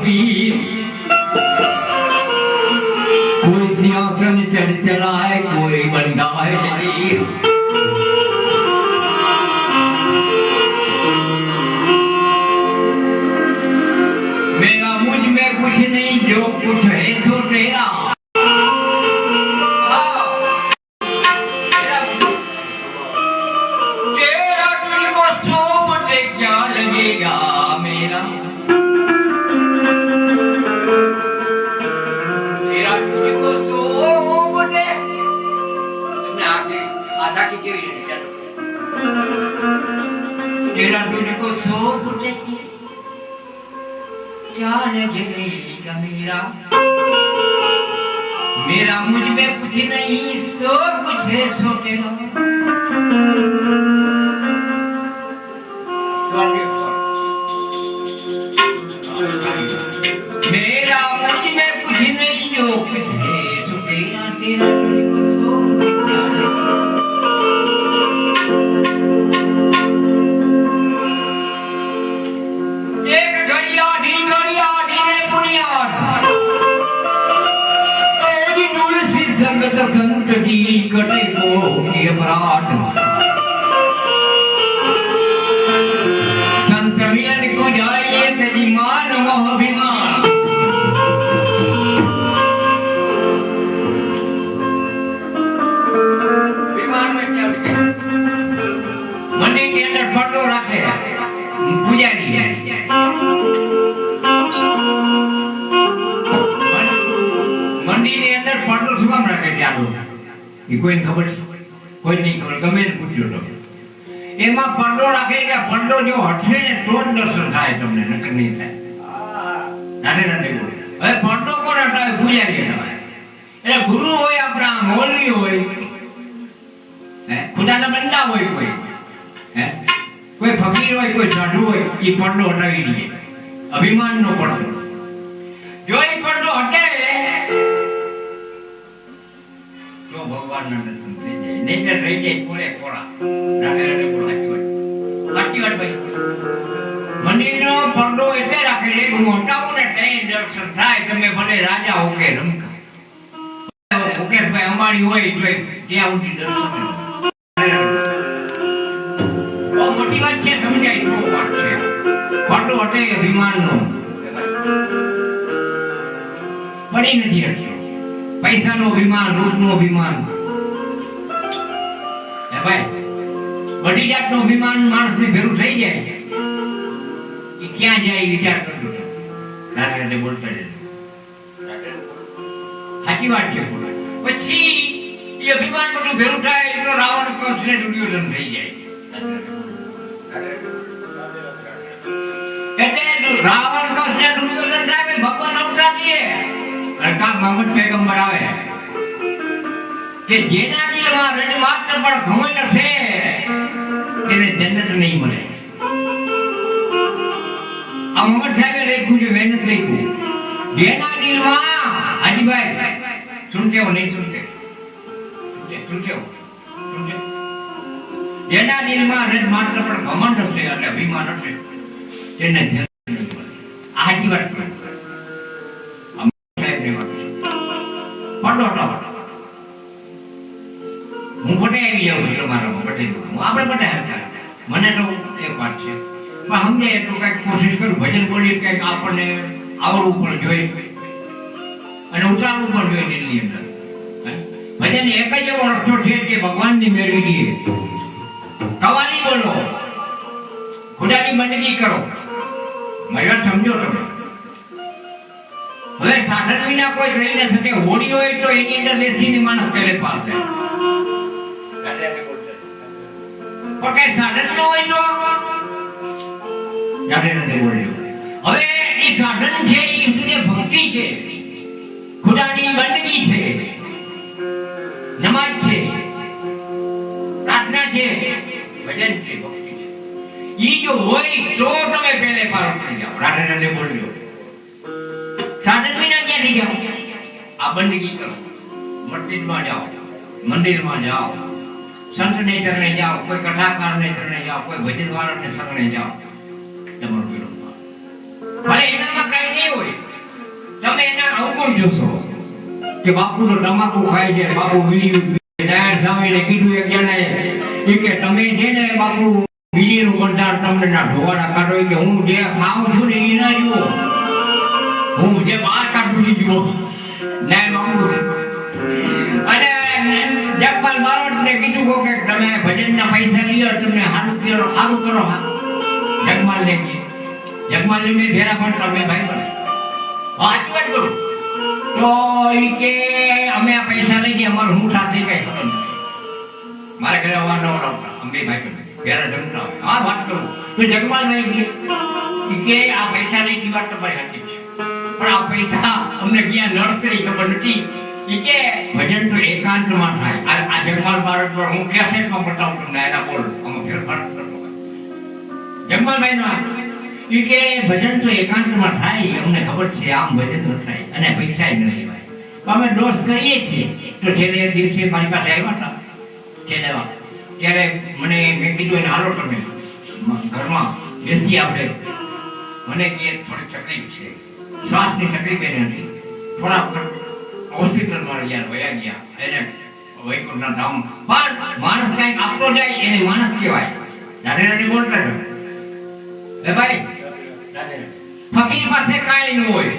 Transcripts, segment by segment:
कबीर कोई सिंहासन चढ़ चला है कोई बंदा है जलील मेरा मुझ में कुछ नहीं जो कुछ है सो तेरा तेरा तुझको सो फुटे क्या लगेगा मेरा मेरा मुझ में कुछ नहीं सो कुछ है सो तेरा मेरा मुझ में कुछ नहीं जो कुछ है सो तेरा तेरा तुझको सो क्या लगेगा संगत संत की कटे को अपराध संत मिलन को जाइए तेरी मान मोह अभिमान विमान में क्या लिखे मंदिर के अंदर फोटो रखे पुजारी मंदिर के अंदर फोटो सुकाम रखे चालू ये कोई खबर कोई नहीं खबर गમે પૂછ્યો તો એમાં પડદો રાખે કે પડદો જો હટશે ને તો જ દર્શન થાય તમને નકર નહીં થાય નાને નાને હવે પડદો કોણ હટાવે પૂજારી હટાવે એટલે ગુરુ હોય આપણા મૌલવી હોય હે ખુદાના બંદા હોય કોઈ ફકીર હોય કોઈ સાધુ હોય એ પડદો હટાવી દે અભિમાનનો પડદો જો એ પડદો હટાવે भगवान ने दर्शन થઈ જાય નેચર રહી જાય કોળે કોળા રાગે રાગે બોલ સાચી વાત ભાઈ મંદિરનો પડદો એટલે રાખે છે હું હટાવું ને તે દર્શન થાય તમે ભલે રાજા હો કે રમકા મુકેશભાઈ અંબાણી હોય તો ત્યાં ઉઠી દર્શન બહુ મોટી વાત છે સમજાય તો વાત છે પડદો હટે અભિમાનનો પડી નથી હટ્યો पैसा नो अभिमान रूप नो अभिमान है भाई बड़ी जात नो अभिमान मानस ने भेरू થઈ જાય कि क्या जाए विचार करજો રાતે રાતે બોલતા રહે સાચી વાત છે પછી એ અભિમાન બધું ભેરું થાય એટલો રાવણ કંસને દુર્યોધન થઈ જાય એટલે રાવણ કંસને દુર્યોધન થાય ભગવાન અવતાર લે का मोहम्मद पैगंबर आवे કે જેના દિલમાં રજ માત્ર પણ ઘમંડ છે તેને જન્નત નહીં મળે આ મોહમ્મદ સાહેબે લખ્યું છે મહેનત લખ્યું જેના દિલમાં હાજીભાઈ સુનતે હો નહીં સુનતે સુનતે હો જેના દિલમાં રજ માત્ર પણ ઘમંડ છે એટલે અભિમાન છે તેને જન્નત નહીં મળે આ હાજી વાત છે હું બટે આવી જાઉં છું મારો બટે હું આપણે બટે મને તો એક વાત છે પણ સમજે એટલું કંઈક કોશિશ કરું ભજન બોલી કંઈક આપણને આવડવું પણ જોઈએ અને ઉતારવું પણ જોઈએ દિલની અંદર ભજન એક જ એવો રસ્તો છે કે ભગવાનની મેળવી દઈએ કવાલી બોલો ખુદાની બંદગી કરો મારી વાત સમજો તમે હવે સાધન વિના કોઈ રહી ન શકે હોડી હોય તો એની અંદર બેસીને માણસ પહેલે પાસ થાય પણ કઈ સાધન ન હોય તો જાતે નથી બોલ્યો હવે એ સાધન છે એ ભક્તિ છે ખુદાની બંદગી છે નમાજ છે પ્રાર્થના છે ભજન છે ભક્તિ છે ઈ જો હોય તો તમે પહેલે પાર થઈ જાઓ રાતે રાતે બોલ્યો સાધન વિના ક્યાંથી જાઓ આ બંદગી કરો મસ્જિદમાં જાઓ મંદિરમાં જાઓ સંત ને ચરણે જાઓ કોઈ કથાકાર ને ચરણે જાઓ કોઈ ભજન વાળા ને ચરણે જાઓ તમારું વિરોધ ભલે એનામાં કઈ નહીં હોય કેમ જોશો કે બાપુ તો તમાકુ ખાય છે, બાપુ બીડી જાહેર સ્વામીને કીધું એક જણાએ કે તમે છે ને બાપુ બીડીનું કંટાળ તમને ના ઢોવાડા કાઢો કે હું જે ખાઉં છું ને એ ના જુઓ, હું જે બહાર કાઢું છું જુઓ ના બાપુ. અને જગપાલ બારોટને કીધું કે તમે ભજનના પૈસા લ્યો તમને સારું કરો. જગમાલને જગમાલને મેં ભેરા પડતા મેં ભાઈ બને સાચી વાત કરું તો ઈ કે અમે આ પૈસા લઈ ગયા અમારું હું સાથે કઈ ખબર નથી, મારે ઘરે અવાર ન ઓળખતા અમે ભાઈ બને ભેરા જમતા હોય. હા વાત કરું તો જગમાલ ભાઈ કે આ પૈસા લઈ ગઈ વાત તમારી હતી છે, પણ આ પૈસા અમને ક્યાં નડશે ખબર નથી. ઈ કે ભજન તો એકાંતમાં થાય. આ જગમાલ બારોટ પર હું કેસેટમાં બતાવું તમને એના બોલ અમે ફેરફાર કરતો જગમાલભાઈ નો ઈ કે ભજન તો એકાંતમાં થાય, અમને ખબર છે આમ ભજન ન થાય અને પૈસા જ ન લેવાય. અમે દોષ કરીએ છીએ. તો છેલ્લે એક દિવસે મારી પાસે આવ્યા હતા છેલ્લે ત્યારે મને મેં કીધું એને હાલો તમે ઘરમાં બેસી આપણે, મને કે થોડી તકલીફ છે, શ્વાસની તકલીફ એને હતી, થોડા હોસ્પિટલમાં ગયા વયા ગયા એને વૈકુંઠના ધામ. પણ માણસ કઈક આપતો જાય એને માણસ કહેવાય. રાધે રાધે બોલતા રહો એ ભાઈ. ફકીર પાસે કાંઈ ન હોય,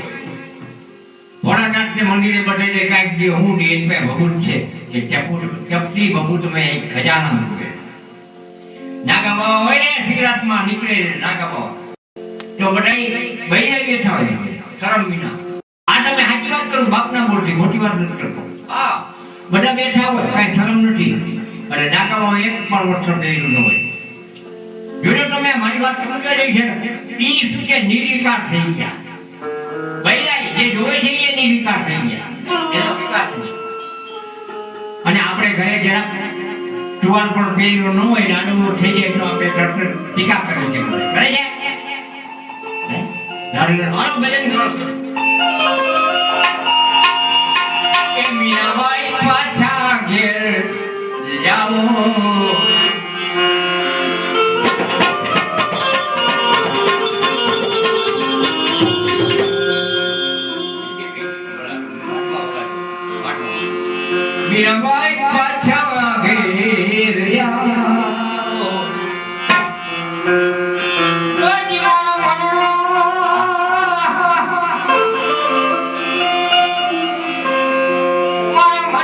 ભોળાનાથને મંદિરે બધાને કાંઈક દે હું દે એટલે ભભૂત છે કે ચપટી ભભૂત મેં એક ખજાના મૂકે. નાગા બાવા હોય ને શિવરાતમાં નીકળે નાગા બાવા તો બધા બૈરા બેઠા હોય શરમ વિના. આ તમે સાચી વાત કરું બાપના બોલતી મોટી વાત નથી કરતો. હા બધા બેઠા હોય કાંઈ શરમ નથી અને નાગા બાવા એક પણ વસ્ત્ર દેલું ન હોય. જોજો તમે મારી વાત સમજાઈ રહી છે. ઈ શું છે નિર્વિકાર થઈ ગયા. બૈરાઈ જે જોવે છે એ નિર્વિકાર થઈ ગયા, એનો વિકાસ નહીં. અને આપણે ઘરે જરાક ટુવાલ પણ પહેર્યો ન હોય ને આડો થઈ જાય તો આપણે તરત ટીકા કરે છે. કરે છે મારું ભજન કરો છો કે મીરાબાઈ પાછા ઘેર જાઓ. મીરાબાઈ પાછા ઘેર જાઓ, મારા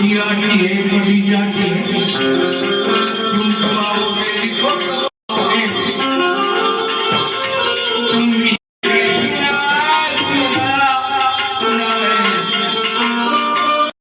કડિયાની એ કડિયા